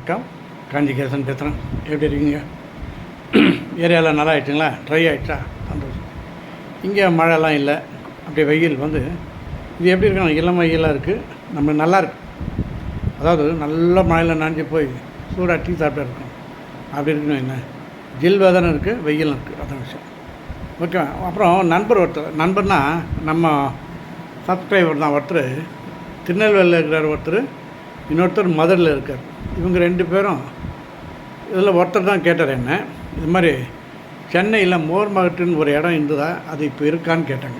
வணக்கம். காஞ்சிகேசன் பேசுகிறேன். எப்படி இருக்கீங்க? ஏரியாவில் நல்லா ஆகிடுச்சுங்களா? ட்ரை ஆகிடுச்சா? சந்தோஷம். இங்கே மழைலாம் இல்லை, அப்படியே வெயில் வந்து இது எப்படி இருக்கணும், இளம் வெயிலாக இருக்குது. நம்ம நல்லாயிருக்கு. அதாவது நல்ல மழையில் நனைஞ்சி போய் சூடாக டீ சாப்பிட்டு இருக்கணும். அப்படி இருக்கணும். என்ன ஜில் வேதனை இருக்குது, வெயிலும் இருக்குது. அதான் விஷயம். ஓகே. அப்புறம் நண்பர்னால் நம்ம சப்ஸ்கிரைபர் தான். ஒருத்தர் திருநெல்வேலியில் இருக்கிறார், ஒருத்தர் இன்னொருத்தர் மதுரையில் இருக்கார். இவங்க 2 பேரும் இதில் ஒருத்தர் தான் கேட்டார் என்ன, இது மாதிரி சென்னையில் மோர் மார்க்கெட்டுன்னு ஒரு இடம் இருந்ததா, அது இப்போ இருக்கான்னு கேட்டாங்க.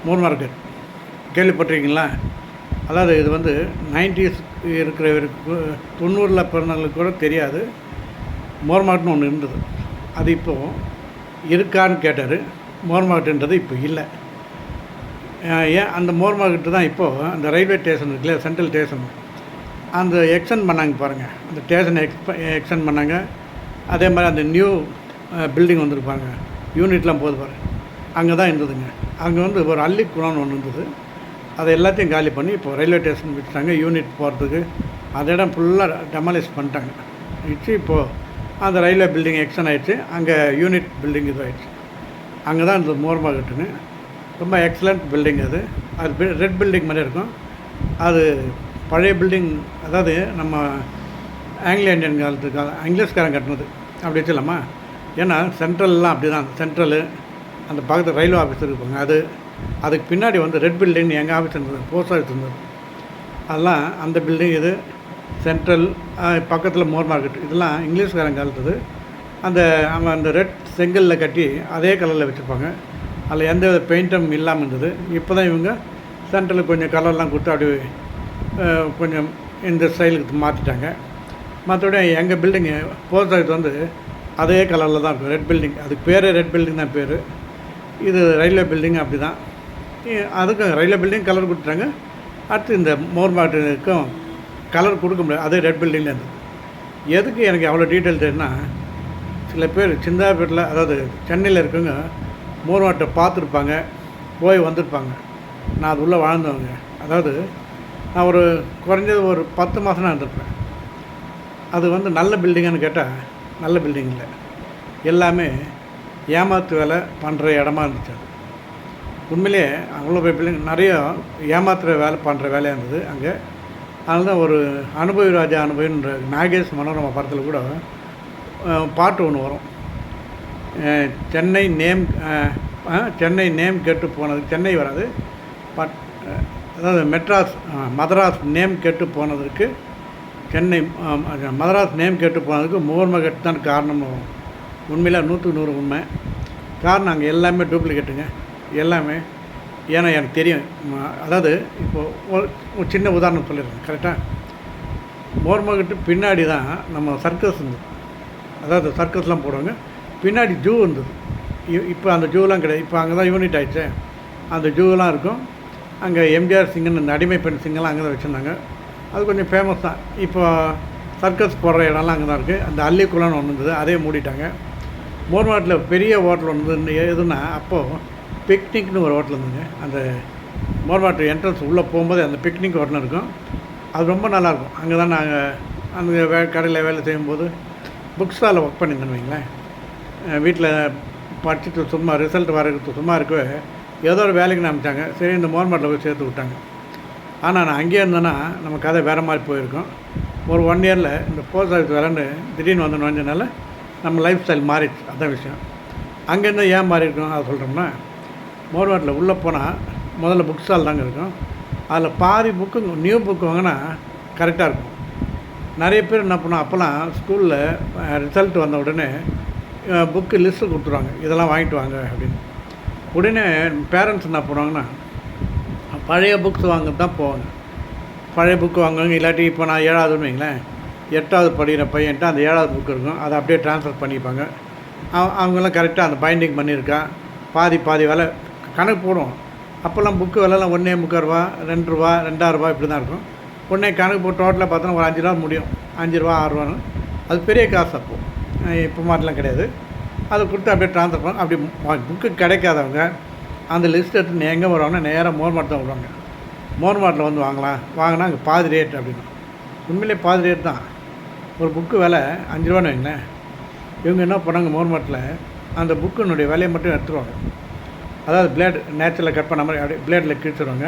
மோர் மார்க்கெட் கேள்விப்பட்டிருக்கீங்களா? அதாவது இது வந்து 90s இருக்கிறவருக்கு 90ல் பிறந்தவங்களுக்கு கூட தெரியாது. மோர் மார்க்கெட்னு ஒன்று இருந்தது, அது இப்போது இருக்கான்னு கேட்டார். மோர் மார்க்கெட்டுன்றது இப்போ இல்லை. ஏன் அந்த மோர் மார்க்கெட்டு தான் இப்போது அந்த ரயில்வே ஸ்டேஷன் இருக்குல்ல, சென்ட்ரல் ஸ்டேஷன், அந்த எக்ஸ்டெண்ட் பண்ணாங்க பாருங்கள். அந்த ஸ்டேஷனை எக்ஸ்டெண்ட் பண்ணாங்க. அதே மாதிரி அந்த நியூ பில்டிங் வந்துருப்பாங்க, யூனிட்லாம் போகுது பாருங்க, அங்கே தான் இருந்ததுங்க. அங்கே வந்து ஒரு அள்ளிக்குளம்னு ஒன்று இருந்தது. அதை எல்லாத்தையும் காலி பண்ணி இப்போ ரயில்வே ஸ்டேஷன் விட்டுட்டாங்க. யூனிட் போகிறதுக்கு அந்த இடம் ஃபுல்லாக டெமாலிஷ் பண்ணிட்டாங்க. இப்போது அந்த ரயில்வே பில்டிங் எக்ஸ்டெண்ட் ஆகிடுச்சு. அங்கே யூனிட் பில்டிங் இதுவாகிடுச்சு. அங்கே தான் இந்த மோர் மார்க்கெட்டுன்னு ரொம்ப எக்ஸலண்ட் பில்டிங். அது ரெட் பில்டிங் மாதிரி இருக்கும். அது பழைய பில்டிங், அதாவது நம்ம ஆங்கிலோ இண்டியன் காலத்துக்கு இங்கிலீஷ்காரன் கட்டினது அப்படி வச்சிடலாமா? ஏன்னா சென்ட்ரல்லாம் அப்படி தான். சென்ட்ரலு அந்த பக்கத்தில் ரயில்வே ஆஃபீஸ் இருப்பாங்க, அதுக்கு பின்னாடி வந்து ரெட் பில்டிங் எங்கள் ஆஃபீஸ் இருந்தது, போஸ்ட் ஆஃபீஸ் இருந்தது. அதெல்லாம் அந்த பில்டிங். இது சென்ட்ரல், பக்கத்தில் மோர் மார்க்கெட், இதெல்லாம் இங்கிலீஷ்காரன் காலத்துது. அவங்க அந்த ரெட் செங்கலில் கட்டி அதே கலரில் வச்சுருப்பாங்க. அதில் எந்த வித பெயிண்ட்டும் இல்லாமல் இருந்தது. இப்போ தான் இவங்க சென்ட்ரலுக்கு கொஞ்சம் கலர்லாம் கொடுத்து அப்படி கொஞ்சம் இந்த ஸ்டைலுக்கு மாற்றிட்டாங்க. மற்றபடி எங்கள் பில்டிங்கு போஸ்ட் ஆஃபீஸ் வந்து அதே கலரில் தான் இருக்கும், ரெட் பில்டிங். அதுக்கு பேர் ரெட் பில்டிங் தான் பேர். இது ரயில்வே பில்டிங் அப்படி தான். அதுக்கும் ரயில்வே பில்டிங் கலர் கொடுத்துட்டாங்க. அடுத்து இந்த மோர் மார்க்கெட்டுக்கும் கலர் கொடுக்க முடியாது, அதே ரெட் பில்டிங்கில் இருந்தது. எதுக்கு எனக்கு அவ்வளோ டீட்டெயில் தெரியுன்னா, சில பேர் சிந்தாப்பேட்டில், அதாவது சென்னையில் இருக்கவங்க மோர் மார்க்கெட்டை பார்த்துருப்பாங்க, போய் வந்திருப்பாங்க. நான் அது உள்ளே வாழ்ந்தவங்க. அதாவது நான் ஒரு குறைஞ்சது ஒரு 10 மாதம் தான் இருந்திருப்பேன். அது வந்து நல்ல பில்டிங்கானு கேட்டால் நல்ல பில்டிங் இல்லை, எல்லாமே ஏமாத்து வேலை பண்ணுற இடமா இருந்துச்சு. அது உண்மையிலேயே அவ்வளோ பில்டிங் நிறைய ஏமாத்துகிற வேலை பண்ணுற வேலையாக இருந்தது அங்கே. அதனால தான் ஒரு அனுபவி ராஜா அனுபவின்ற நாகேஷ் மனோரமா படத்தில் கூட பாட்டு ஒன்று வரும். சென்னை நேம் கெட்டு போனது, சென்னை வராது, அதாவது மதராஸ் நேம் கெட்டு போனதுக்கு மதராஸ் நேம் கெட்டு போனதுக்கு மோர் மார்க்கெட் தான் காரணம். உண்மையில் 100க்கு 100 உண்மை. காரணம் அங்கே எல்லாமே டூப்ளிகேட்டுங்க, எல்லாமே. ஏன்னா எனக்கு தெரியும். அதாவது இப்போது ஒரு சின்ன உதாரணம் சொல்லிடுறேன், கரெக்டாக. மோர் மார்க்கெட்டு பின்னாடி தான் நம்ம சர்க்கஸ் இருந்தது. அதாவது சர்க்கஸ்லாம் போடுவாங்க, பின்னாடி ஜூ இருந்தது. இப்போ அந்த ஜூலாம் கிடையாது, இப்போ அங்கே தான் யூனிட் ஆகிடுச்சு. அந்த ஜூலாம் இருக்கும். அங்கே எம்ஜிஆர் சிங்கன்னு அந்த அடிமை பெண் சிங்கெல்லாம் அங்கே தான் வச்சுருந்தாங்க. அது கொஞ்சம் ஃபேமஸ் தான். இப்போ சர்க்கஸ் போடுற இடம்லாம் அங்கே தான் இருக்குது. அந்த அள்ளிக்குளம்னு ஒன்று இருந்தது, அதே மூடிட்டாங்க. மோர் மார்க்கெட்டில் பெரிய ஹோட்டல் ஒன்று எதுனா, அப்போது பிக்னிக்னு ஒரு ஹோட்டல் இருந்ததுங்க. அந்த மோர் மார்க்கெட் என்ட்ரன்ஸ் உள்ளே போகும்போது அந்த பிக்னிக் ஹோட்டல் இருக்கும். அது ரொம்ப நல்லாயிருக்கும். அங்கே தான் நாங்கள் அந்த கடையில் வேலை செய்யும்போது புக் ஸ்டாலில் ஒர்க் பண்ணியிருந்தேன்னு வைங்களேன். வீட்டில் படிச்சுட்டு சும்மா ரிசல்ட் வரது சும்மா இருக்கவே ஏதோ ஒரு வேலைக்கு அனுப்பிச்சாங்க. சரி, இந்த மோர் மார்க்கெட்டில் போய் சேர்த்து விட்டாங்க. ஆனால் நான் அங்கேயே இருந்தேன்னா நம்ம கதை வேறு மாதிரி போயிருக்கோம். ஒரு 1 இயரில் இந்த போஸ்ட் ஆஃபீஸ் விளாண்டு திடீர்னு வந்து நுழைஞ்சனால நம்ம லைஃப் ஸ்டைல் மாறிடுச்சு. அதுதான் விஷயம். அங்கேருந்து ஏன் மாறி இருக்கோம் அதை சொல்கிறோம்னா, மோர் மார்க்கெட்டில் உள்ளே போனால் முதல்ல புக் ஸ்டால் தாங்க இருக்கும். அதில் பாதி புக்கு நியூ புக்கு வாங்கினா கரெக்டாக இருக்கும். நிறைய பேர் என்ன பண்ணோம், அப்போல்லாம் ஸ்கூலில் ரிசல்ட் வந்த உடனே புக்கு லிஸ்ட்டு கொடுத்துருவாங்க, இதெல்லாம் வாங்கிட்டு வாங்க அப்படின்னு. உடனே பேரண்ட்ஸ் என்ன பண்ணுவாங்கன்னா, பழைய புக்ஸ் வாங்க தான் போவாங்க. பழைய புக்கு வாங்குவாங்க. இல்லாட்டி இப்போ நான் 7ஆவதுன்னு வைங்களேன், 8ஆவது படிக்கிற பையன்ட்டு அந்த 7ஆவது புக்கு இருக்கும், அதை அப்படியே ட்ரான்ஸ்ஃபர் பண்ணிப்பாங்க. அவங்கெல்லாம் கரெக்டாக அந்த பைண்டிங் பண்ணியிருக்கா, பாதி வேலை கணக்கு போடுவோம். அப்போல்லாம் புக்கு விலைலாம் 1.25 ரூபா, 2 ரூபா, 2.5 ரூபா இப்படி தான் இருக்கும். உடனே கணக்கு போட்டு டோட்டலாக பார்த்தோன்னா ஒரு 5 ரூபா முடியும். 5 ரூபா 6 ரூபான்னு. அது பெரிய காசு அப்போது. இப்போ மாதிரிலாம் கிடையாது. அதை கொடுத்து அப்படியே ட்ரான்ஸ்ஃபர் பண்ண. அப்படி புக்கு கிடைக்காதவங்க அந்த லிஸ்ட் எடுத்து எங்கே வருவாங்கன்னா நேராக மோர் மார்க்கெட் தான் வருவாங்க. மோர் மார்க்கெட்டில் வந்து வாங்கினா அங்கே பாதி ரேட் அப்படின்னு. உண்மையிலே பாதி ரேட் தான். ஒரு புக்கு விலை 5 ரூபான்னு வைங்களேன். இவங்க என்ன பண்ணாங்க, மோர்மாட்டில் அந்த புக்கினுடைய விலையை மட்டும் எடுத்துருவாங்க. அதாவது பிளேடு நேச்சுரலாக கட் பண்ண மாதிரி அப்படியே பிளேடில் கிழிச்சிடுவாங்க.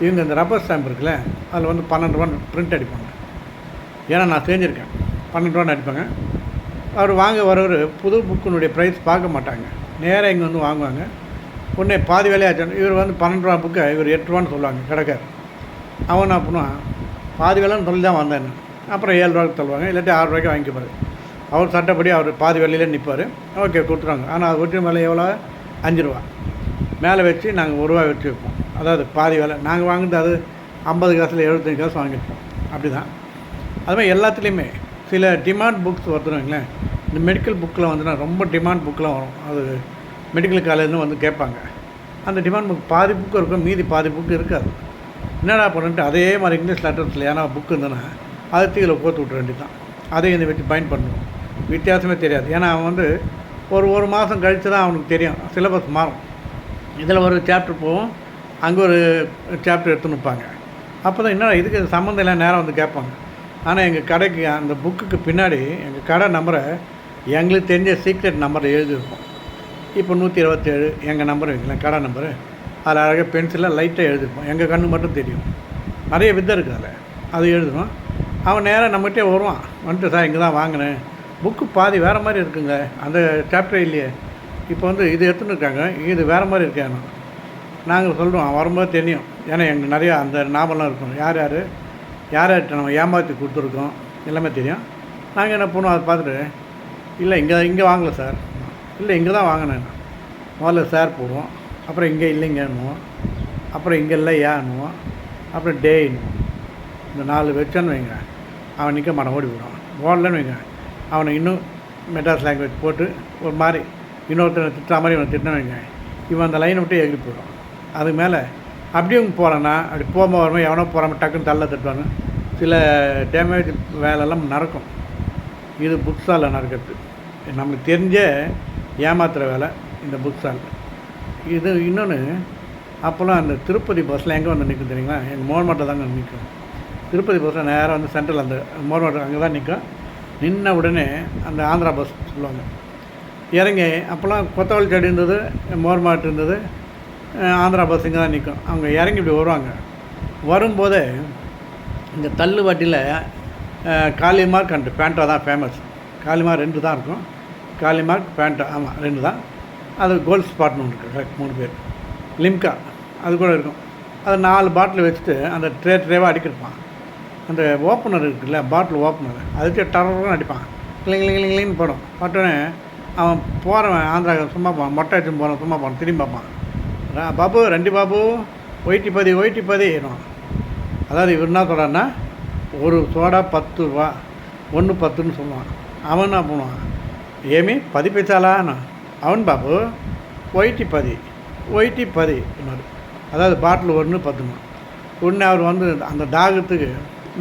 இவங்க இந்த ரப்பர் ஸ்டாம்ப் இருக்குல்ல, அதில் வந்து 12 ரூபான்னு பிரிண்ட் அடிப்பாங்க. ஏன்னா நான் செஞ்சுருக்கேன், 12 ரூபான்னு அடிப்பாங்க. அவர் வாங்க வரவர் புது புக்கினுடைய ப்ரைஸ் பார்க்க மாட்டாங்க, நேராக இங்கே வந்து வாங்குவாங்க. உடனே பாதி விலையாச்சு. இவர் வந்து 12 ரூபா புக்கை இவர் 8 ரூபான்னு சொல்லுவாங்க கடைக்கார். அவன் என்ன பண்ணுவான், பாதி விலைன்னு சொல்லி தான் வந்தேன். அப்புறம் 7 ரூபாய்க்கு தள்ளுவாங்க, இல்லாட்டி 6 ரூபாய்க்கு வாங்கிப்பார். அவர் சட்டப்படி அவர் பாதி விலையிலே நிற்பார். ஓகே கொடுத்துருவாங்க. ஆனால் அது ஒட்டி விலை எவ்வளோ, 5 ரூபா மேலே வச்சு நாங்கள் 1 ரூபா வச்சு வைப்போம். அதாவது பாதி விலை நாங்கள் வாங்கிட்டு அது 50 காசில் 75 காசு வாங்கிப்போம். அப்படி தான் அதுமாதிரி எல்லாத்துலேயுமே சில டிமாண்ட் புக்ஸ் வருதுங்களேன். இந்த மெடிக்கல் புக்கில் வந்துன்னா ரொம்ப டிமாண்ட் புக்கெலாம் வரும். அது மெடிக்கல் காலேஜ்னு வந்து கேட்பாங்க. அந்த டிமாண்ட் புக் பாதி புக்கு இருக்கும், மீதி பாதி புக்கு இருக்காது. என்னடா பண்ணிட்டு அதே மாதிரி இங்கிலீஷ் லெட்டர்ஸில் ஏன்னா புக்கு இருந்ததுன்னா அதை தீயில போட்டு விட்ற வேண்டி தான். அதையும் இதை வச்சு பயன் பண்ணுவோம். வித்தியாசமே தெரியாது. ஏன்னா அவன் வந்து ஒரு மாதம் கழித்து தான் அவனுக்கு தெரியும், சிலபஸ் மாறும். இதில் ஒரு சாப்டர் போகும், அங்கே ஒரு சாப்டர் எடுத்துன்னு வைப்பாங்க. அப்போ தான் என்னடா இதுக்கு சம்மந்தம் இல்லை நேரம் வந்து கேட்பாங்க. ஆனால் எங்கள் கடைக்கு அந்த புக்குக்கு பின்னாடி எங்கள் கடை நம்பரை எங்களுக்கு தெரிஞ்ச சீக்ரெட் நம்பரை எழுதியிருப்போம். இப்போ 127 எங்கள் நம்பர் வைக்கலாம், கடை நம்பரு. அதில் அழகாக பென்சிலாக லைட்டாக எழுதிருப்போம். எங்கள் கண்ணு மட்டும் தெரியும். நிறைய வித்தை இருக்குது அதில். அது எழுதுவோம். அவன் நேராக நம்மகிட்டே வருவான். வந்துட்டு சார் இங்கே தான் வாங்கினேன், புக்கு பாதி வேறு மாதிரி இருக்குங்க, அந்த சாப்டர் இல்லையே, இப்போ வந்து இது எடுத்துன்னு இருக்காங்க, இது வேறு மாதிரி இருக்கேன். நாங்கள் சொல்கிறோம், வரும்போது தெரியும். ஏன்னா எங்களுக்கு நிறையா அந்த ஞாபகம் இருக்கும். யார் யார்கிட்ட நம்ம ஏமாற்றி கொடுத்துருக்கோம் எல்லாமே தெரியும். நாங்கள் என்ன பண்ணுவோம், அதை பார்த்துட்டு இல்லை இங்கே வாங்கலை சார், இல்லை இங்கே தான் வாங்கினேன். முதல்ல சார் போடுவோம், அப்புறம் இங்கே இல்லைங்கன்னுவோம், அப்புறம் இங்கே இல்லை ஏன்னுவோம், அப்புறம் டேன்னுவோம். இந்த 4 வச்சோன்னு வைங்க, அவன் நிற்க மாட்டான், ஓடி விடுவான். ஓடலன்னு வைங்க, அவனை இன்னும் மெட்ராஸ் லாங்குவேஜ் போட்டு ஒரு மாதிரி இன்னொருத்தனை திட்டுற மாதிரி இவனை திட்டினு வைங்க, இவன் அந்த லைனை விட்டு எகிரி போயிடும். அதுக்கு மேலே அப்படியே போகிறான்னா அப்படி போகாமல் வரும்போது எவனோ போகிறாமல் டக்குன்னு தள்ள தட்டுவாங்க. சில டேமேஜ் வேலையெல்லாம் நடக்கும். இது புக் ஸ்டாலில் நடக்கிறது. நம்மளுக்கு தெரிஞ்ச ஏமாத்துகிற வேலை இந்த புக் ஸ்டால். இது இன்னொன்று, அப்போல்லாம் அந்த திருப்பதி பஸ்ஸில் எங்கே வந்து நிற்கும் தெரியுங்களா, எங்கள் மோர்மாட்டில் தாங்க நிற்கும். திருப்பதி பஸ்ஸில் நேராக வந்து சென்ட்ரல் அந்த மோர்மாட்டு அங்கே தான் நிற்கும். நின்ன உடனே அந்த ஆந்திரா பஸ் சொல்லுவாங்க, இறங்கி அப்போல்லாம் கொத்தவள்ளி செடி இருந்தது, மோர்மாட்டு இருந்தது, ஆந்திரா பஸ் இங்கே தான் நிற்கும். அவங்க இறங்கி இப்படி வருவாங்க. வரும்போதே இந்த தள்ளு வட்டியில் காளிமார்க் அண்ட் பேண்டா தான் ஃபேமஸ். காளிமார்க் 2 தான் இருக்கும், காளிமார்க் பேண்டா, ஆமாம் 2 தான். அது கோல்ட் ஸ்பாட்னு ஒன்று இருக்குது, கரெக்ட் 3 பேர். லிம்கா அது கூட இருக்கும். அதை 4 பாட்டில் வச்சுட்டு அந்த ட்ரேவாக அடிக்கிருப்பான். அந்த ஓப்பனர் இருக்குல்ல, பாட்டில் ஓப்பனர், அதுக்கு டர்ன்னு அடிப்பான், கிளிங்கிலிங்கிலிங்கிலின்னு போடும். பட்டோடனே அவன் போகிறவன் ஆந்திரா சும்மா போவான், மொட்டை அடிச்சு போகிறான், சும்மா போகிறான், திரும்பி பார்ப்பான். பாபு 2 பாபு ஒயிட்டி பதிடும். அதாவது இவர் என்ன சொல்கிறான்னா, ஒரு சோடா 10 ரூபா, 1 10ன்னு சொல்லுவான். அவன் என்ன பண்ணுவான், ஏமி 10 பைசாலான்னு. அவன் பாபு ஒயிட்டி பதி இன்னொரு, அதாவது பாட்டில் 1 10மா. உடனே அவர் வந்து அந்த தாகத்துக்கு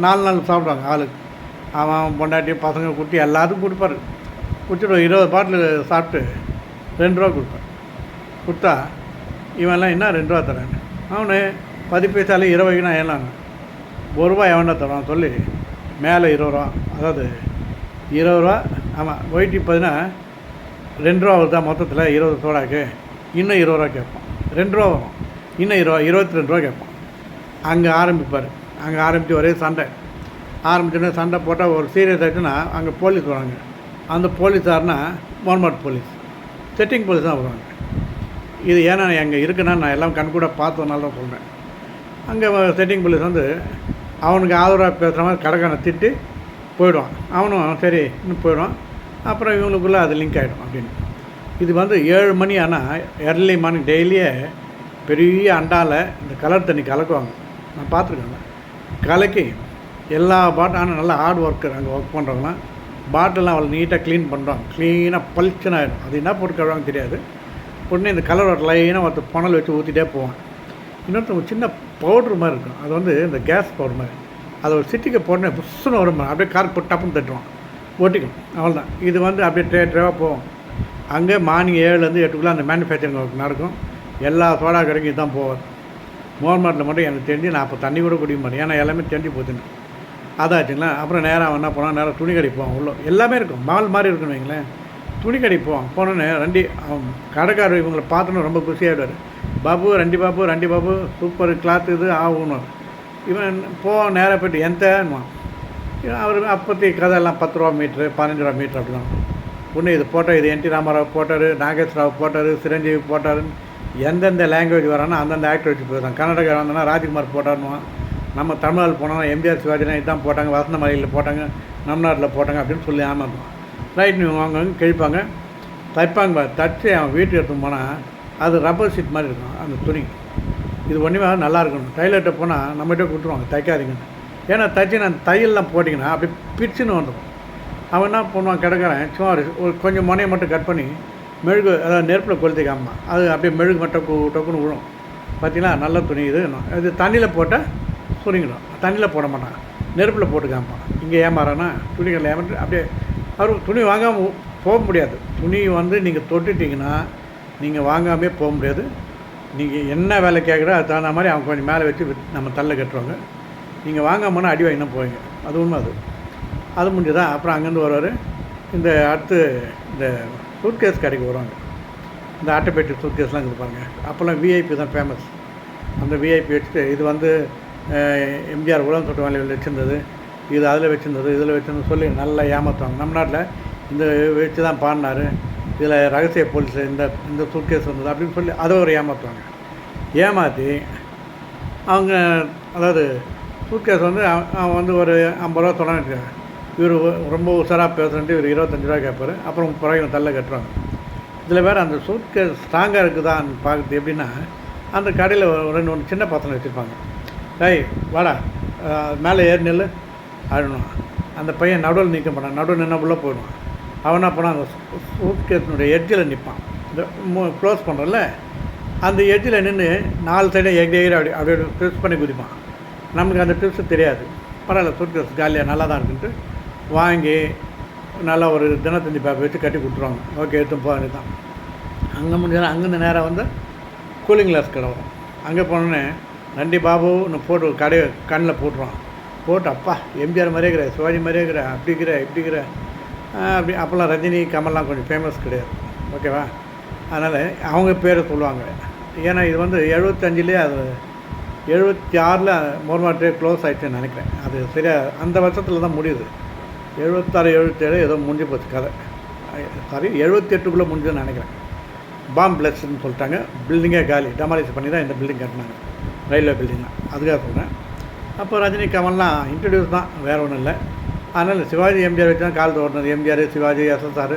4 நாள் சாப்பிடுவாங்க ஆளுக்கு. அவன் பொண்டாட்டி பசங்க குட்டி எல்லாத்துக்கும் கொடுப்பார். குடிச்சிட்டு 20 பாட்டில் சாப்பிட்டு 2 ரூபா கொடுப்பார். கொடுத்தா இவன்லாம் என்ன 2 ரூபா தரேன், அவனு 10 பைசாலே 20க்கு நான் ஏனாங்க 1 ரூபா எவன்டா தரான் சொல்லி மேலே 20 ரூபா, அதாவது 20 ரூபா. ஆமாம், ஒயிட்டி பதினா 2 ரூபா வருதா மொத்தத்தில் 20 சோடாக்கு, இன்னும் 20 ரூபா கேட்போம். 2 ரூபா வரும், இன்னும் 22 ரூபா கேட்போம். அங்கே ஆரம்பிப்பார். அங்கே ஆரம்பித்து ஒரே சண்டை ஆரம்பிச்சோன்னே சண்டை போட்டால் ஒரு சீரியஸ் ஆகிடுச்சுன்னா அங்கே போலீஸ் வராங்க. அந்த போலீஸார்னா மோர்மாட் போலீஸ், செட்டிங் போலீஸ் தான் வருவாங்க. இது ஏன்னா எங்கே இருக்குன்னா நான் எல்லாம் கண்கூட பார்த்ததுனால தான் சொல்கிறேன். அங்கே செட்டிங் போலீஸ் வந்து அவனுக்கு ஆதரவாக பேசுகிற மாதிரி கடைக்கான திட்டு போயிடுவான். அவனும் சரி இன்னும் போயிடுவான். அப்புறம் இவங்களுக்குள்ளே அது லிங்க் ஆகிடும் அப்படின்னு. இது வந்து 7 மணி ஆனால் எர்லி மார்னிங் டெய்லியே பெரிய அண்டாவில் இந்த கலர் தண்ணி கலக்குவாங்க. நான் பார்த்துருக்கேன். கலக்கி எல்லா பாட்டில், ஆனால் நல்லா ஹார்ட் ஒர்க்கர் அங்கே ஒர்க் பண்ணுறவங்களாம் பாட்டிலெலாம் அவ்வளோ நீட்டாக க்ளீன் பண்ணுறாங்க. க்ளீனாக பளிச்சுன்னு ஆகிடும். அது என்ன போட்டு கழுவாங்க தெரியாது. உடனே இந்த கலர் ஒரு லைனாக ஒருத்தர் புனல் வச்சு ஊற்றிட்டே போவான். இன்னொருத்தவங்க சின்ன பவுட்ரு மாதிரி இருக்கும், அது வந்து இந்த கேஸ் பவுடர் மாதிரி. அதை ஒரு சிட்டிக்கு போடனே புஷ்ஷுன்னு வரும், அப்படியே கார் போட்டு டப்புன்னு தட்டுவான், ஓட்டிக்கும். அவ்வளோதான். இது வந்து அப்படியே ட்ரேவாக போகும். அங்கே மார்னிங் 7லேருந்து 8க்குள்ளே அந்த மேனுஃபேக்சரிங் ஒர்க் நடக்கும். எல்லா சோடா கடைக்கும் இதுதான் போவார். மோர்மாட்டில் மட்டும் எனக்கு தெரிஞ்சு நான் அப்போ தண்ணி கூட குடிக்க மாட்டேன், ஏன்னா எல்லாமே தெரிஞ்சு போச்சுன்னு. அதாச்சுங்களா. அப்புறம் நேராக என்ன போனால் நேராக துணி கடைக்கு போவோம். உள்ள எல்லாமே இருக்கும், மால் மாதிரி இருக்குன்னு வைங்களேன். துணி கடைக்கு போவோம். போனோன்னே கடைக்காரர் இவங்களை பார்த்தோன்னு ரொம்ப குஷியாகிடுவார். பாபு ரெண்டி பாபு சூப்பர் கிளாத் இது ஆகணும். இவன் நேராக போய்ட்டு எந்தன்னுவான். அவர் அப்போத்தி கதையெல்லாம் 10 ரூபா மீட்ரு 15 ரூபா மீட்ரு அப்படி தான். ஒன்று இது போட்டால் இது என்டி ராமாராவ் போட்டார், நாகேஸ்வராவ் போட்டார், சிரஞ்சீவி போட்டாருன்னு எந்தெந்த லாங்குவேஜ் வரானோ அந்தந்த ஆக்டர் வச்சு போயிடுறான். கர்நாடகா வந்தோன்னா ராஜ்குமார் போட்டாருன்னுவான். நம்ம தமிழ்நாடு போனோம்னா எம்ஜிஆர் சிவாஜினா இதுதான் போட்டாங்க, வசந்த மலையில் போட்டாங்க, நம்ம நாட்டில் போட்டாங்க அப்படின்னு சொல்லி ஏமாந்தோம். ரைட் நீ வாங்க கிழிப்பாங்க, தைப்பாங்க. தச்சு அவன் வீட்டுக்கு எடுத்து போனால் அது ரப்பர் ஷீட் மாதிரி இருக்கும் அந்த துணி. இது ஒன்றுமே நல்லா இருக்கணும். டைலர்கிட்ட போனால் நம்மகிட்ட கொடுத்துருவாங்க தைக்காதீங்கன்னு. ஏன்னா தைச்சி நான் தையல்லாம் போட்டிங்கன்னா அப்படி பிரிச்சுன்னு வந்துடும். அவன் என்ன பண்ணுவான் கிடக்கிறேன் சும்மா ஒரு கொஞ்சம் முனையை மட்டும் கட் பண்ணி மெழுகு அதாவது நெருப்பில் கொளுத்திக்காமா அது அப்படியே மெழுகு மட்டும் டொக்குன்னு விழும். பார்த்தீங்களா நல்ல துணி இது தண்ணியில் போட்டால் சுருங்கிடும். தண்ணியில் போட மாட்டான், நெருப்பில் போட்டு காமிப்பான். இங்கே ஏமாறானா துணிகளில் ஏமாட்டு அப்படியே அவர் துணி வாங்காமல் போக முடியாது. துணி நீங்கள் தொட்டுட்டிங்கன்னா நீங்கள் வாங்காமே போக முடியாது. நீங்கள் என்ன வேலை கேட்குறோ அது தகுந்த மாதிரி அவங்க கொஞ்சம் மேலே வச்சு நம்ம தள்ள கட்டுவாங்க. நீங்கள் வாங்காமன்னா அடி வாங்கினா போவீங்க. அது உண்மை. அது முடிஞ்சுதான். அப்புறம் அங்கேருந்து வருவார். இந்த அடுத்து இந்த சூட்கேஸ் கடைக்கு வருவாங்க. இந்த அட்டைப்பேட்டு சூட்கேஸ்லாம் கொடுப்பாங்க. அப்போல்லாம் விஐபி தான் ஃபேமஸ். அந்த விஐபி வச்சுட்டு இது எம்ஜிஆர் உலகம் தொட்டு வேலையில் வச்சுருந்தது, இது அதில் வச்சுருந்தது, இதில் வச்சுருந்தது சொல்லி நல்லா ஏமாற்றுவாங்க. நம்ம நாட்டில் இந்த வச்சு தான் பாடினார், இதில் ரகசிய போலீஸ் இந்த சூட்கேஸ் வந்தது அப்படின்னு சொல்லி அதை ஒரு ஏமாற்றுவாங்க. ஏமாற்றி அவங்க அதாவது சூட்கேஸ் அவன் ஒரு 50 ரூபா தொடங்கிட்டு இவர் ரொம்ப உஷாராக பேசுகிறேன்ட்டு இவர் 25 ரூபா கேட்பார். அப்புறம் பிறகு தள்ள கட்டுறாங்க. இதில் வேறு அந்த சூட்கேஸ் ஸ்ட்ராங்காக இருக்குதான்னு பார்க்குறது எப்படின்னா அந்த கடையில் ஒரு 2 சின்ன பசங்க வச்சுருப்பாங்க. டேய் வாடா மேலே ஏறி நெல் ஆடணும். அந்த பையன் நடுவில் நிற்க மாட்டான், நடுவில் நின்று உள்ளே போயிடுவான். அவனா போனால் அந்த சூட்கேஸினுடைய எட்ஜில் நிற்பான். இந்த க்ளோஸ் பண்ணுறல அந்த எட்ஜில் நின்று 4 சைடும் அப்படியே ட்விஸ்ட் பண்ணி குதிப்பான். நமக்கு அந்த ட்விஸ்ட்டு தெரியாது. பரவாயில்ல சூட்கேஸ் காலியாக நல்லா தான் இருக்குன்ட்டு வாங்கி நல்லா ஒரு தினத்தந்தி பேப்பர் வச்சு கட்டி கொடுத்துருவாங்க. ஓகே எடுத்து போக தான். அங்கே முடிஞ்சாலும் அங்கேருந்து நேராக கூலிங் கிளாஸ் கடை வரும். அங்கே போனோன்னே நண்டி பாபுன்னு போட்டு கடையை கண்ணில் போட்டுருவான். போட்டு அப்பா எம்ஜிஆர் மாதிரியே இருக்கிற, சிவாஜி மாதிரியே இருக்கிற, இப்படிக்கிற அப்படி. அப்போல்லாம் ரஜினி கமல்லாம் கொஞ்சம் ஃபேமஸ் கிடையாது, ஓகேவா? அதனால் அவங்க பேரை சொல்லுவாங்க. ஏன்னா இது 75லேயே அது 76ல் மோர்மாட்டே க்ளோஸ் ஆகிடுச்சுன்னு நினைக்கிறேன். அது சரியாக அந்த வருஷத்தில் தான் முடியுது. 76 77 ஏதோ முடிஞ்சு போச்சு கதை. சாரி 78க்குள்ளே முடிஞ்சதுன்னு நினைக்கிறேன். பாம் பிளஸ்ன்னு சொல்லிட்டாங்க. பில்டிங்கே காலி, டெமாலிஷ் பண்ணி தான் இந்த பில்டிங் கட்டினாங்க, ரயில்வே பில்டிங் தான். அதுக்காக சொல்கிறேன். அப்போ ரஜினி கமல்லாம் இன்ட்ரடியூஸ் தான், வேறு ஒன்றும் இல்லை. அதனால் சிவாஜி எம்ஜிஆர் வச்சு தான் காலத்தை ஓட்டினது. எம்ஜிஆர் சிவாஜி எஸ்எஸ்ஆர்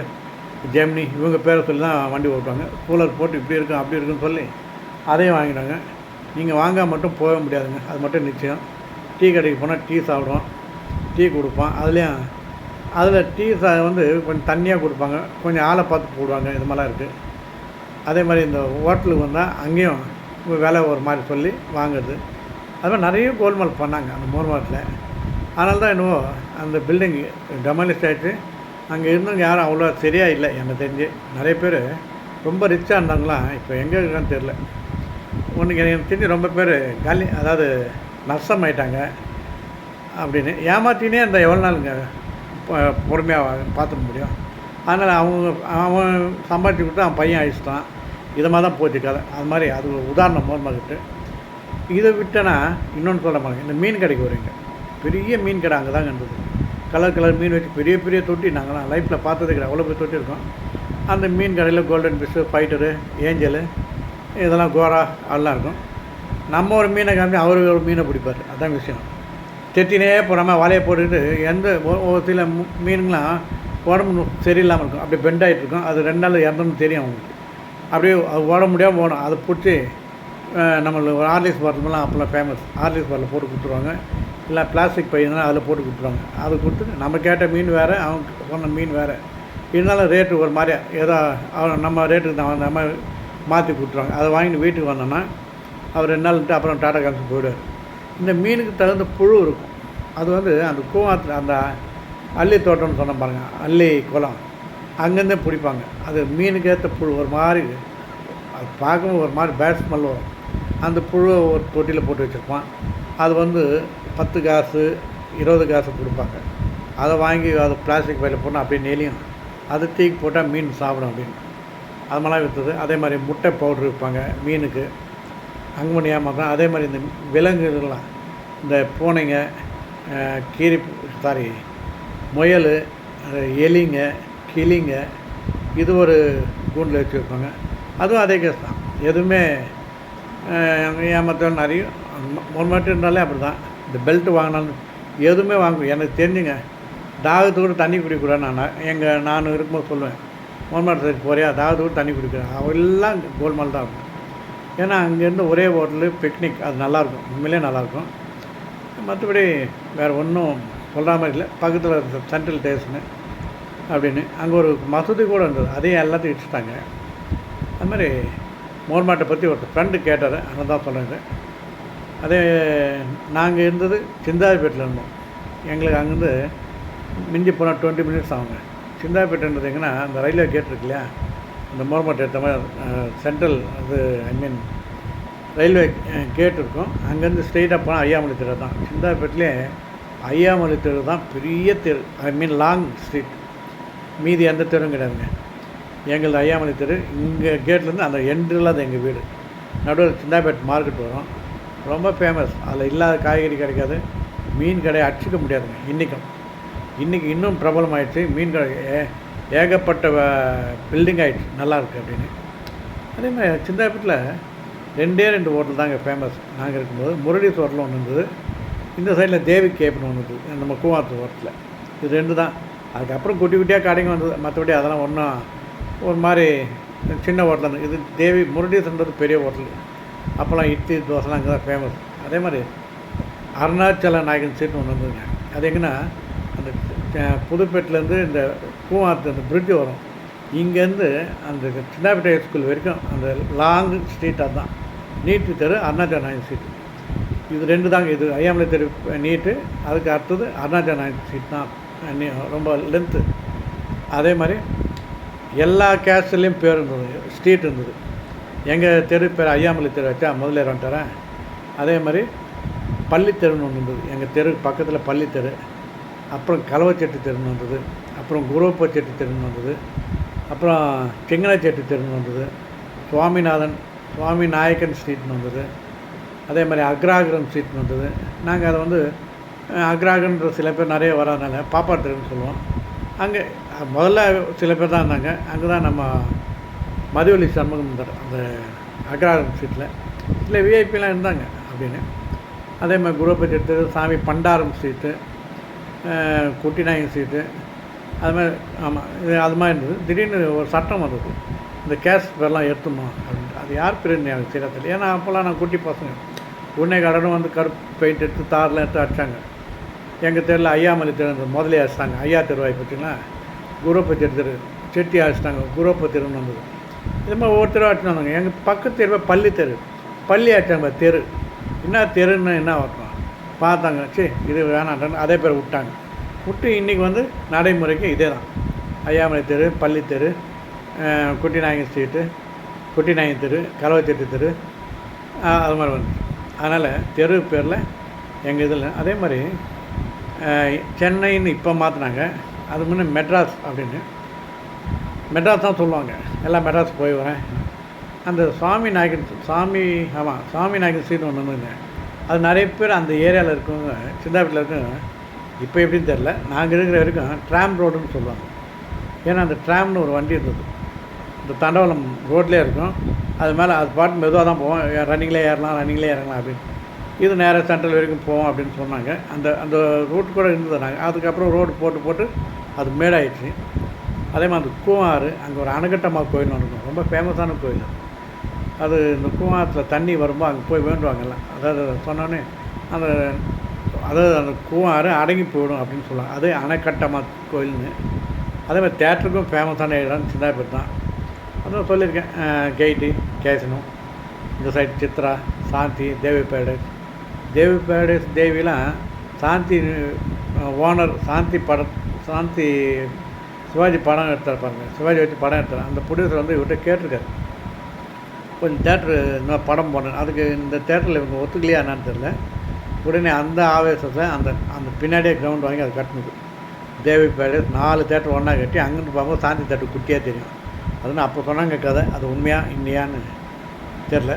ஜெமினி இவங்க பேரை சொல்லி தான் வண்டி ஓட்டுவாங்க. கூலர் போட்டு இப்படி இருக்கும் அப்படி இருக்குன்னு சொல்லி அதையும் வாங்கிட்டாங்க. நீங்கள் வாங்காமல் மட்டும் போக முடியாதுங்க, அது மட்டும் நிச்சயம். டீ கடைக்கு போனால் டீ சாப்பிடுவோம், டீ கொடுப்பான். அதில் டீ கொஞ்சம் தண்ணியாக கொடுப்பாங்க, கொஞ்சம் ஆளை பார்த்து போடுவாங்க. இது மாதிரிலாம் இருக்குது. அதே மாதிரி இந்த ஹோட்டலுக்கு வந்தால் அங்கேயும் விலை ஒரு மாதிரி சொல்லி வாங்குறது. அது மாதிரி நிறைய கோல்மால் பண்ணாங்க அந்த மோர்மாட்டில். அதனால தான் என்னவோ அந்த பில்டிங் டெமாலிஷ் ஆகிடுச்சு. அங்கே இருந்தவங்க யாரும் அவ்வளோ சரியாக இல்லை எனக்கு தெரிஞ்சு. நிறைய பேர் ரொம்ப ரிச்சாக இருந்தாங்களாம் இப்போ எங்கே இருக்கான்னு தெரில. எனக்கு தெரிஞ்சு ரொம்ப பேர் காலி, அதாவது நஷ்டம் ஆகிட்டாங்க அப்படின்னு ஏமாற்றினே அந்த எவ்வளோ நாளுங்க பொறுமையாக பார்த்துக்க முடியும். அதனால் அவன் சம்பாதிச்சு கொடுத்து அவன் பையன் அழிச்சிட்டான். இதை மாதிரி தான் போச்சு கதை. அது மாதிரி அது ஒரு உதாரணம் மோர்மாக்கிட்டு. இதை விட்டேன்னா இன்னொன்று சொல்ல மாட்டேங்க. இந்த மீன் கடைக்கு வருவீங்க, பெரிய மீன் கடை அங்கே தான் இருந்தது. கலர் மீன் வச்சு பெரிய பெரிய தொட்டி நாங்களாம் லைஃப்பில் பார்த்ததே கிடையாது, அவ்வளோ பெரிய தொட்டி இருக்கும். அந்த மீன் கடையில் கோல்டன் ஃபிஷ்ஷு, ஃபைட்டரு, ஏஞ்சலு, இதெல்லாம் கோரா அதெல்லாம் இருக்கும். நம்ம ஒரு மீனை காமி அவர் ஒரு மீனை பிடிப்பார். அதுதான் விஷயம். தெத்தினே போகாமல் வலையை போட்டுக்கிட்டு ஒரு சில மீனுங்களாம் உடம்பு சரியில்லாமல் இருக்கும், அப்படியே பெண்ட் ஆகிட்டு இருக்கும். அது 2 நாள் இறந்துன்னு தெரியும் அவங்களுக்கு. அப்படியே அது ஓட முடியாமல் போகணும். அதை பிடிச்சி நம்மளுக்கு ஒரு ஆர்லிக்ஸ் பாட்டிலாம் அப்போல்லாம் ஃபேமஸ். ஆர்லிக்ஸ் பாட்டில் போட்டு கொடுத்துருவாங்க, இல்லை பிளாஸ்டிக் பையனா அதில் போட்டு கொடுத்துருவாங்க. அது கொடுத்துட்டு நம்ம கேட்ட மீன் வேறு, அவங்க சொன்ன மீன் வேறு. இருந்தாலும் ரேட்டு ஒரு மாதிரியா ஏதோ நம்ம ரேட்டுக்கு தான் நம்ம மாற்றி கொடுத்துருவாங்க. அதை வாங்கிட்டு வீட்டுக்கு வந்தோன்னா அவர் 2 நாள்ட்டு அப்புறம் டாட்டா காமிச்சு போயிடுவார். இந்த மீனுக்கு தகுந்த புழு இருக்கும். அது அந்த கூவாத்தில் அந்த அள்ளி தோட்டம்னு சொன்ன பாருங்கள், அள்ளி குளம், அங்கேருந்தே பிடிப்பாங்க. அது மீனுக்கு ஏற்ற புழு ஒரு மாதிரி, அது பார்க்கவும் ஒரு மாதிரி பேட் ஸ்மெல் வரும். அந்த புழுவை ஒரு தொட்டியில் போட்டு வச்சுருப்பான். அது 10 காசு 20 காசு கொடுப்பாங்க. அதை வாங்கி அதை பிளாஸ்டிக் பையில் போட்டால் அப்படியே நெளியும், அது தீக்கு போட்டால் மீன் சாப்பிடும் அப்படின்னு அது மாதிரிலாம் விற்றுது. அதே மாதிரி முட்டை பவுட்ரு விற்பாங்க மீனுக்கு, அங்கே பண்ணி ஏமாத்தான். அதே மாதிரி இந்த விலங்குகள்லாம் இந்த பூனைங்க, கீரி சாரி முயல், எலிங்க, கிளிங்க, இது ஒரு கூண்டில் வச்சு வைப்பாங்க. அதுவும் அதே கேஸ் தான். எதுவுமே ஏமாற்றம் நிறைய மட்டும் இருந்தாலே அப்படி தான். இந்த பெல்ட்டு வாங்கினாலும் எதுவுமே வாங்குவேன். எனக்கு தெரிஞ்சுங்க, தாகத்துக்கு கூட தண்ணி குடிக்கூடாது. நான் இருக்கும்போது சொல்லுவேன், மொரமாட்டு சைடு போறியா, தாகத்துக்கு கூட தண்ணி குடிக்கிறேன். அவெல்லாம் கோல்மால் தான் இருக்கும். ஏன்னா அங்கேருந்து ஒரே ஹோட்டலு பிக்னிக், அது நல்லாயிருக்கும், உண்மையிலே நல்லாயிருக்கும். மற்றபடி வேறு ஒன்றும் சொல்கிற மாதிரி இல்லை. பக்கத்தில் சென்ட்ரல் ஸ்டேஷனு அப்படின்னு அங்கே ஒரு மசூதி கூட இருந்தது, அதையும் எல்லாத்தையும் வச்சுட்டாங்க. அது மாதிரி மோர்மாட்டை பற்றி ஒருத்தர் ஃப்ரெண்டு கேட்டார், அங்கே தான் சொன்னார். அதே நாங்கள் இருந்தது சிந்தாதிப்பேட்டில் இருந்தோம். எங்களுக்கு அங்கேருந்து மிஞ்சி போனால் 20 மினிட்ஸ் ஆகுங்க. சிந்தாதிப்பேட்டுன்றது எங்கன்னா அந்த ரயில்வே கேட் இருக்கு இல்லையா, இந்த மோர்மாட்டை எடுத்த மாதிரி சென்ட்ரல் அது ரயில்வே கேட் இருக்கும். அங்கேருந்து ஸ்ட்ரெயிட்டாக போனால் ஐயாமலை தெரு தான். சிந்தாதிப்பேட்டிலே ஐயாமலை தெரு தான் பெரிய தெரு, லாங் ஸ்ட்ரீட். மீதி எந்த தெருவும் கிடையாதுங்க. எங்களது ஐயாமலை தெரு. இங்கே கேட்லேருந்து அந்த எண்டில் தான் எங்கள் வீடு. நடுவில் சிந்தாபேட் மார்க்கெட் வரும், ரொம்ப ஃபேமஸ். அதில் இல்லாத காய்கறி கிடைக்காது, மீன் கடையை அடிச்சிக்க முடியாதுங்க. இன்றைக்கி இன்னும் பிரபலம் ஆகிடுச்சு. மீன் கடை ஏகப்பட்ட பில்டிங் ஆகிடுச்சு, நல்லாயிருக்கு அப்படின்னு. அதே மாதிரி சிந்தாபேட்டில் 2 ஹோட்டல் தாங்க ஃபேமஸ். நாங்கள் இருக்கும்போது முரளிஸ் ஹோட்டல் ஒன்று இருந்தது, இந்த சைடில் தேவி கேப்னு ஒன்று இருந்தது, நம்ம கூவாத்து ஹோட்டலில். இது 2 தான். அதுக்கப்புறம் குட்டி குட்டியாக கடைங்க வந்தது. மற்றபடி அதெல்லாம் ஒன்றும் ஒரு மாதிரி சின்ன ஹோட்டல் இருந்தது. இது தேவி முரளிஸ்ன்றது பெரிய ஹோட்டல். அப்போல்லாம் இட்லி தோசைலாம் அங்கே தான் ஃபேமஸ். அதே மாதிரி அருணாச்சல நாயகன் ஸ்ட்ரீட்னு ஒன்று இருந்ததுங்க. அது எங்கன்னா அந்த புதுப்பேட்டிலேருந்து இந்த கூவாத்து அந்த பிரிட்ஜு வரும், இங்கேருந்து அந்த சின்னாப்பேட்டை ஸ்கூல் வரைக்கும் அந்த லாங் ஸ்ட்ரீட்டாக தான் நீட்டு தெரு, அருணாச்சல நாயகன் ஸ்ட்ரீட். இது 2 தாங்க. இது ஐயாமலை தெரு நீட்டு, அதுக்கு அடுத்தது அருணாச்சல நாயகன் ஸ்ட்ரீட் தான் ரொம்ப லென்த்து. அதே மாதிரி எல்லா கேஸ்ட்லேயும் பேர் இருந்தது, ஸ்ட்ரீட் இருந்தது. எங்கள் தெரு பேர் ஐயாமலை தெரு வச்சா முதல்ல வந்துட்டேன். அதே மாதிரி பள்ளித்தெருன்னு ஒன்று இருந்தது எங்கள் தெரு பக்கத்தில், பள்ளித்தெரு. அப்புறம் கலவச்செட்டி தெருன்னு வந்தது, அப்புறம் குருவப்பச்செட்டி தெருன்னு வந்தது, அப்புறம் செங்கனச்செட்டி தெருன்னு வந்தது, சுவாமி நாயக்கன் ஸ்ட்ரீட்னு வந்தது. அதே மாதிரி அக்ராகரம் ஸ்ட்ரீட்னு வந்தது. நாங்கள் அதை அக்ராகன்ற சில பேர் நிறைய வராதனால பாப்பா தெருன்னு சொல்லுவோம். அங்கே முதல்ல சில பேர் தான் இருந்தாங்க. அங்கே தான் நம்ம மதுவலி சண்முகம் இருந்தார் அந்த அக்ராகரம் ஸ்ட்ரீட்டில். இல்லை விஐபிலாம் இருந்தாங்க அப்படின்னு. அதே மாதிரி குருவப்பச்செட்டி தெரு, சாமி பண்டாரம் ஸ்ட்ரீட்டு, குட்டி நாயகன் ஸ்ட்ரீட்டு, அது மாதிரி. ஆமாம், இது அது மாதிரி இருந்தது. திடீர்னு ஒரு சட்டம் வந்தது, இந்த கேஸ் பேர்லாம் எடுத்துடணும் அப்படின்ட்டு. அது யார் பேர் எனக்கு தெரியல. ஏன்னா அப்போல்லாம் நான் குட்டி பசங்க, உடனே கடனும் கருப்பு பெயிண்ட் எடுத்து தாரெலாம் எடுத்து அடித்தாங்க. எங்கள் தெருவில் ஐயாமலை தெரு முதலே அடிச்சிட்டாங்க. ஐயா தெருவாய் பார்த்தீங்கன்னா குருவப்பச்செட்டி தெரு, செட்டி அடிச்சிட்டாங்க, குருவப்ப தெருன்னு வந்தது. இது மாதிரி ஒவ்வொருத்தரும் அடிச்சுட்டு வந்தாங்க. எங்கள் பக்கத்து தெருவை பள்ளி தெரு, பள்ளி அடித்தாங்க தெரு. என்ன தெருன்னு என்ன வரணும் பார்த்தாங்க. சரி இது வேணான்றாங்க, அதே பேர் விட்டாங்க. விட்டு இன்றைக்கி நடைமுறைக்கு இதே தான். ஐயாமலை தெரு, பள்ளி தெரு, குட்டி நாயகன் ஸ்ட்ரீட்டு, குட்டி நாயகன் தெரு, கலவச்செட்டி தெரு, அது மாதிரி வந்துச்சு. அதனால் தெரு பேரில் எங்கள் இதில். அதே மாதிரி சென்னைன்னு இப்போ மாற்றினாங்க. அது முன்னே மெட்ராஸ் அப்படின்னு, மெட்ராஸ் தான் சொல்லுவாங்க. எல்லாம் மெட்ராஸ் போய் வரேன். அந்த சுவாமி நாயகன் ஸ்ட்ரீட் ஒன்று வந்துங்க. அது நிறைய பேர் அந்த ஏரியாவில் இருக்கவங்க, சிந்தாபேட்டில் இருக்கவங்க, இப்போ எப்படின்னு தெரில, நாங்கள் இருக்கிற வரைக்கும் ட்ராம் ரோடுன்னு சொல்லுவாங்க. ஏன்னா அந்த ட்ராம்னு ஒரு வண்டி இருந்தது, இந்த தண்டவாளம் ரோட்லேயே இருக்கும். அது மேலே அது பாட்டு மெதுவாக தான் போவோம், ரன்னிங்லேயே ஏறலாம், ரன்னிங்லேயே இறங்கலாம் அப்படின்னு. இது நேராக சென்ட்ரல் வரைக்கும் போவோம் அப்படின்னு சொன்னாங்க. அந்த ரூட் கூட இருந்தது. நாங்கள் அதுக்கப்புறம் ரோடு போட்டு அது மேடாயிடுச்சு. அதே மாதிரி அந்த கூவாறு, அங்கே ஒரு அணகட்டம்மா கோயில் ஒன்று இருக்கும், ரொம்ப ஃபேமஸான கோயில். அது இந்த கூவாத்தில் தண்ணி வரும்போது அங்கே போய் வேண்டுவாங்கல்லாம். அதாவது சொன்னோன்னே அந்த கூவாறு அடங்கி போயிடும் அப்படின்னு சொல்லுவாங்க. அது அணைக்கட்டம்மா கோயில்னு. அதே மாதிரி தேட்டருக்கும் ஃபேமஸான இடம் சிந்தாபேட் தான். அதான் சொல்லியிருக்கேன். கெய்டி, கேசனம், இந்த சைடு சித்ரா, சாந்தி, தேவி பேரடைஸ் தேவிலாம் சாந்தி ஓனர், சாந்தி சிவாஜி படம் எடுத்தார் பாருங்க, சிவாஜி வச்சு படம் எடுத்தார். அந்த ப்ரொடியூசர் இவர்கிட்ட கேட்டிருக்காரு, கொஞ்சம் தேட்ரு இந்த படம் போனேன், அதுக்கு இந்த தேட்டரில் இவங்க ஒத்துக்கலையா என்னான்னு தெரில, உடனே அந்த ஆவேசத்தை அந்த அந்த பின்னாடியே கிரவுண்ட் வாங்கி அதை கட்டினது. தேவிப்பேடு 4 தேட்டர் ஒன்றா கட்டி அங்கேருந்து பார்க்கும்போது சாந்தி தேட்டர் குட்டியாக தெரியும். அதுன்னு அப்போ சொன்னாங்க கதை. அது உண்மையாக இல்லையான்னு தெரில.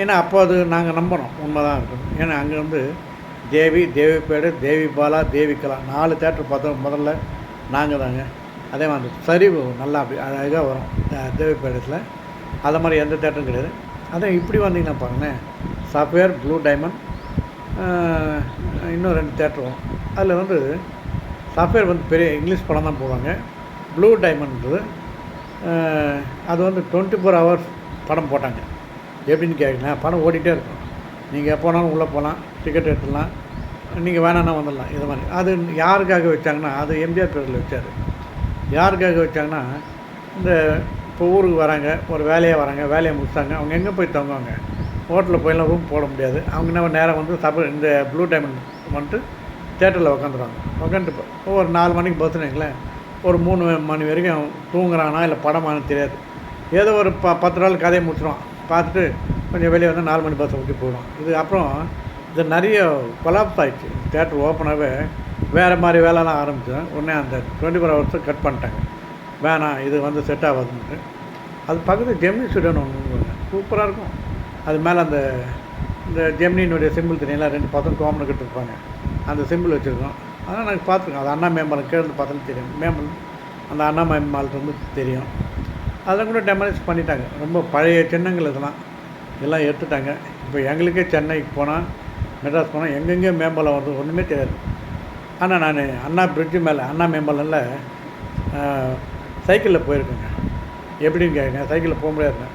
ஏன்னா அப்போ அது நாங்கள் நம்பணும் உண்மை தான் இருக்கணும். ஏன்னா அங்கே வந்து தேவிப்பேடு, தேவி பாலா, தேவிகலா 4 தேட்டர் பார்த்தோம் முதல்ல நாங்கள் தாங்க. அதே மாதிரி அந்த சரிவு நல்லா அப்படி அழகாக வரும் தேவிப்பேடத்தில். அதை மாதிரி எந்த தேட்டரும் கிடையாது. அதே இப்படி வந்தீங்கன்னா பாருங்களேன், சஃபயர், ப்ளூ டைமண்ட், இன்னும் 2 தேட்டர் வரும். அதில் வந்து சஃபயர் வந்து பெரிய இங்கிலீஷ் படம் தான் போடுவாங்க. ப்ளூ டைமண்ட்ன்றது அது வந்து 24 ஹவர்ஸ் படம் போட்டாங்க. எப்படின்னு கேட்குறேன், படம் ஓடிட்டே இருக்கும். நீங்கள் எப்போ வேணாலும் உள்ளே போகலாம், டிக்கெட் எடுத்துடலாம், நீங்கள் வேணான்னா வந்துடலாம். இது மாதிரி அது யாருக்காக வச்சாங்கன்னா, அது எம்ஜிஆர் பேரில் வச்சார். யாருக்காக வச்சாங்கன்னா, இந்த இப்போ ஊருக்கு வராங்க, ஒரு வேலையாக வராங்க, வேலையை முடிச்சாங்க, அவங்க எங்கே போய் தங்குவாங்க? ஹோட்டலில் போயெல்லாம் ரூம் போட முடியாது. அவங்க நம்ம நேராக வந்து இந்த ப்ளூ டைமண்ட் வந்துட்டு தேட்டரில் உட்காந்துருவாங்க. உட்காந்துட்டு ஒரு 4 மணிக்கு பஸ்ஸுன்னு வைங்களேன், ஒரு 3 மணி வரைக்கும் தூங்குறானா இல்லை படமானு தெரியாது. ஏதோ ஒரு 10 நாள் கதையை முடிச்சிடுவான். பார்த்துட்டு கொஞ்சம் வெளியே வந்து 4 மணி பஸ்ஸை ஊற்றி போயிடுவான். இது அப்புறம் இது நிறைய கொலாப்ஸ் ஆகிடுச்சு. தேட்டர் ஓப்பனாகவே வேறு மாதிரி வேலைலாம் ஆரம்பித்தேன். உடனே அந்த 24 ஹவர்ஸை கட் பண்ணிட்டாங்க. வேணாம், இது வந்து செட் ஆகாதுன்ட்டு. அது பக்கத்தில் ஜெமினி ஸ்டுடியோன்னு ஒன்று சூப்பராக இருக்கும். அது மேலே அந்த இந்த ஜெமினியினுடைய சிம்பிள் தெரியுங்களா, 2 பக்கம் கோமனை கட்டிருப்பாங்க, அந்த சிம்பிள் வச்சுருக்கோம். அதனால் நாங்கள் பார்த்துருக்கோம். அது அண்ணா மேம்பாலம் கேள்வி பார்த்தாலும் தெரியும். மேம்பாலம் அந்த அண்ணா மேம்பாலத்து வந்து தெரியும். அதெல்லாம் கூட டெமலைஸ் பண்ணிட்டாங்க. ரொம்ப பழைய சின்னங்கள் இதெல்லாம் எடுத்துட்டாங்க. இப்போ எங்களுக்கே சென்னைக்கு போனால், மெட்ராஸ் போனால் எங்கெங்கே மேம்பாலம் வருது ஒன்றுமே தெரியாது. ஆனால் நான் அண்ணா பிரிட்ஜு மேலே அண்ணா மேம்பாலம்ல சைக்கிளில் போயிருக்கேங்க. எப்படின்னு கேட்குங்க, சைக்கிளில் போக முடியாதுங்க,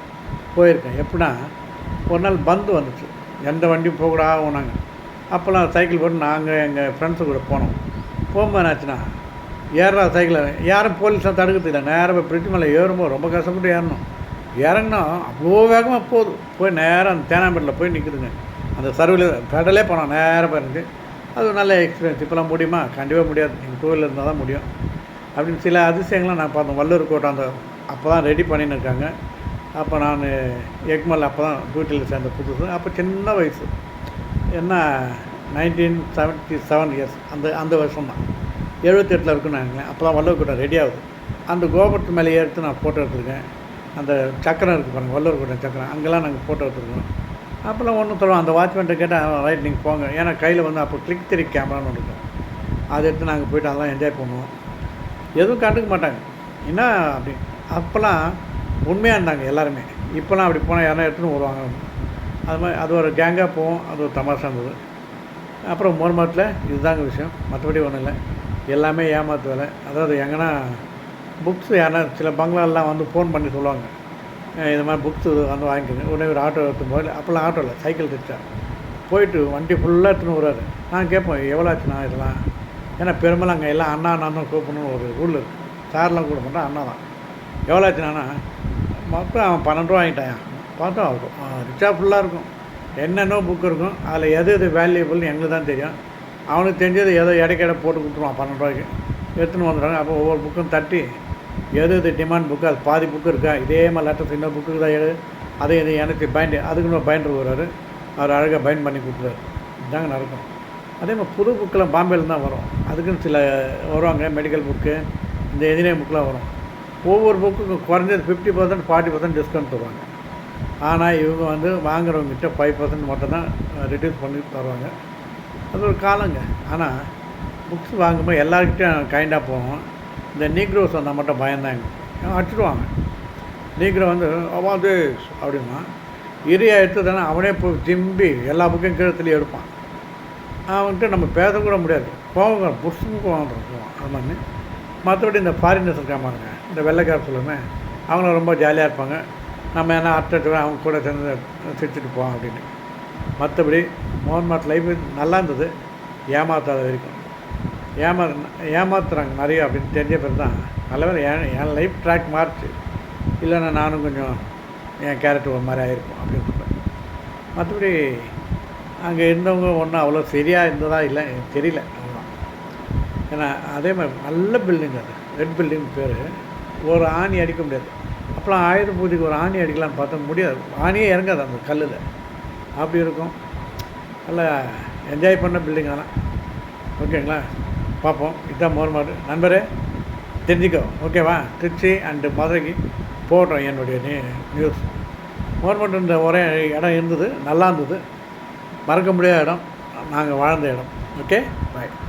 போயிருக்கேன். எப்படின்னா, ஒரு நாள் பந்து வந்துச்சு, எந்த வண்டியும் போகக்கூடாது நாங்கள். அப்போல்லாம் சைக்கிள் போட்டு நாங்கள் எங்கள் ஃப்ரெண்ட்ஸு கூட போனோம். போகும்போது என்னாச்சுன்னா, ஏறுறா சைக்கிளில், யாரும் போலீஸாக தடுக்கிறது இல்லை. நேராக போய் பிரிட்ஜ் மேலே ஏறும்போது ரொம்ப கஷ்டப்பட்டு ஏறணும். இறங்கினா அவ்வளோ வேகமாக போய் நேராக அந்த தேனாம்பேட்டில் போய் நிற்குதுங்க. அந்த சர்வில் பெடலே போனோம், நேராக போயிருந்து. அது ஒரு நல்ல எக்ஸ்பீரியன்ஸ். இப்போலாம் முடியுமா? கண்டிப்பாக முடியாது. நீங்கள் 2 வீலர் இருந்தால் தான் முடியும். அப்படின்னு சில அதிசயங்கள்லாம் நான் பார்த்தோம். வள்ளூர் கோட்டை அந்த அப்போ தான் ரெடி பண்ணின்னு இருக்காங்க. அப்போ நான் எக்மல் அப்போ தான் டியூட்டியில் சேர்ந்த புதுசு. அப்போ சின்ன வயசு, என்ன 1977 இயர்ஸ், அந்த வருஷம் தான் 78 இருக்குன்னு நினைக்கிறேன். அப்போ தான் வள்ளூர் கோட்டை ரெடி ஆகுது. அந்த கோபுரத்து மேலே எடுத்து நான் ஃபோட்டோ எடுத்துருக்கேன். அந்த சக்கரம் இருக்குது பாருங்கள், வள்ளூர் கோட்டை சக்கரம், அங்கெல்லாம் நாங்கள் ஃபோட்டோ எடுத்துருக்கோம். அப்போல்லாம் ஒன்றும் சொல்லுவோம். அந்த வாட்ச்மேன்ட்ட கேட்டால் ரைட் நீங்கள் போங்க. ஏன்னா கையில் வந்து அப்போ கிளிக் 3 கேமரான்னு ஒன்று இருக்கும். அதை எடுத்து நாங்கள் போய்ட்டு அதெல்லாம் என்ஜாய் பண்ணுவோம். எதுவும் கண்டுக்க மாட்டாங்க. என்ன அப்படி அப்போல்லாம் உண்மையாக இருந்தாங்க எல்லாருமே. இப்போலாம் அப்படி போனால் யாரும் எடுத்துன்னு வருவாங்க. அது மாதிரி அது ஒரு கேங்காக போவோம். அது ஒரு தமாஷா இருந்தது. அப்புறம் மோர்மாட்டில் இதுதாங்க விஷயம், மற்றபடி ஒன்றும் இல்லை. எல்லாமே ஏமாத்து வேலை. அதாவது எங்கன்னா புக்ஸ் யாரா சில பங்களாலாம் வந்து ஃபோன் பண்ணி சொல்லுவாங்க, இது மாதிரி புக்ஸு வந்து வாங்கிக்கோங்க. உடனே ஒரு ஆட்டோ எடுத்து போய், அப்போல்லாம் ஆட்டோ இல்லை, சைக்கிள் ரிக்ஷா போயிட்டு வண்டி ஃபுல்லாக எடுத்துன்னு வராரு. நான் கேட்போம் எவ்வளோ ஆச்சுண்ணா இதெல்லாம். ஏன்னா பெரும்பாலும் அங்கே எல்லாம் அண்ணா தான் கூப்பிடணும்னு ஒரு ரூல் இருக்குது. சார்லாம் கூட மாட்டேன், அண்ணா தான். எவ்வளோ ஆச்சுண்ணா? மொத்தம் அவன் 12 ரூபா வாங்கிட்டான். பார்த்தோம் ரிக்ஷா ஃபுல்லாக இருக்கும், என்னென்ன புக் இருக்கும். அதில் எது வேல்யூபிள்னு எங்களுக்கு தான் தெரியும். அவனுக்கு தெரிஞ்சது ஏதோ இடைக்கிட போட்டு கொடுத்துருவான் 12 ரூபாய்க்கு. எடுத்துன்னு வந்துடுறாங்க. அப்போ ஒவ்வொரு புக்கும் தட்டி எது டிமாண்ட் புக்கு, அது பாதி புக்கு இருக்கா, இதே மாதிரி லெட்டர்ஸ் இன்னொரு புக்கு தான் எடு, அதே இது எனக்கு அதுக்கு இன்னொரு பைண்டர் வருவார், அவர் அழகாக பைண்ட் பண்ணி கொடுத்துருவாரு. இதுதாங்க நடக்கும். அதே மாதிரி புது புக்கெலாம் பாம்பேயில் தான் வரும். அதுக்குன்னு சில வருவாங்க, மெடிக்கல் புக்கு, இந்த இன்ஜினியரிங் புக்கெலாம் வரும். ஒவ்வொரு புக்குக்கும் குறைஞ்சது 50%, 40% டிஸ்கவுண்ட் தருவாங்க. ஆனால் இவங்க வந்து வாங்குறவங்ககிட்ட 5% மட்டும்தான் ரிடியூஸ் பண்ணி தருவாங்க. அது ஒரு காலங்க. ஆனால் புக்ஸ் வாங்கும்போது எல்லாருக்கிட்டையும் கைண்டாக போவோம். இந்த நீக்ரோஸ் வந்தால் மட்டும் பயந்தாங்க, அடிச்சுடுவாங்க. நீக்ரோ வந்து அவாது அப்படின்னா இரியா எடுத்துதானே அவனே போய் ஜிம்பி எல்லா புக்கையும் கீழத்துலேயும் எடுப்பான். அவன்கிட்ட நம்ம பேசக்கூட முடியாது, போவாங்க புஷ்ஷுக்கு போவான். அது மாதிரி மற்றபடி இந்த ஃபாரினர்ஸ் இருக்காமாங்க, இந்த வெள்ளைக்கார சொல்லுமே, அவங்களும் ரொம்ப ஜாலியாக இருப்பாங்க. நம்ம என்ன அர்த்தம் அவங்க கூட சேர்ந்து சிரிச்சுட்டு போவோம் அப்படின்னு. மற்றபடி மோகன்மாட் லைஃப் நல்லா இருந்தது, ஏமாத்தாத வரைக்கும். ஏமாத்துறாங்க நிறைய அப்படின்னு தெரிஞ்ச பேர் தான் நல்ல வேலை என் லைஃப் ட்ராக் மாறிச்சு. இல்லைன்னா நானும் கொஞ்சம் என் கேரக்டர் ஒரு மாதிரி ஆகிருக்கும் அப்படின்னு சொல்கிறேன். மற்றபடி அங்கே இருந்தவங்க ஒன்றும் அவ்வளோ சரியாக இருந்ததா இல்லை எனக்கு தெரியல, அவ்வளோதான். ஏன்னா அதே மாதிரி நல்ல பில்டிங், அது ரெட் பில்டிங் பேர். ஒரு ஆணி அடிக்க முடியாது. அப்போலாம் ஆயுத பூஜைக்கு ஒரு ஆணி அடிக்கலான்னு பார்த்தா முடியாது, ஆணியே இறங்காது அந்த கல்லில், அப்படி இருக்கும். நல்லா என்ஜாய் பண்ண பில்டிங் அதெல்லாம். ஓகேங்களா? பார்ப்போம். இதுதான் மோர்மாடு நண்பரே, தெரிஞ்சுக்கோ. ஓகேவா? திருச்சி அண்டு மதுரைக்கு போடுறோம் என்னுடைய நியூஸ். மோர்மாடுன்ற ஒரே இடம் இருந்தது, நல்லா இருந்தது, மறக்க முடியாத இடம், நாங்கள் வாழ்ந்த இடம். ஓகே, பாய்.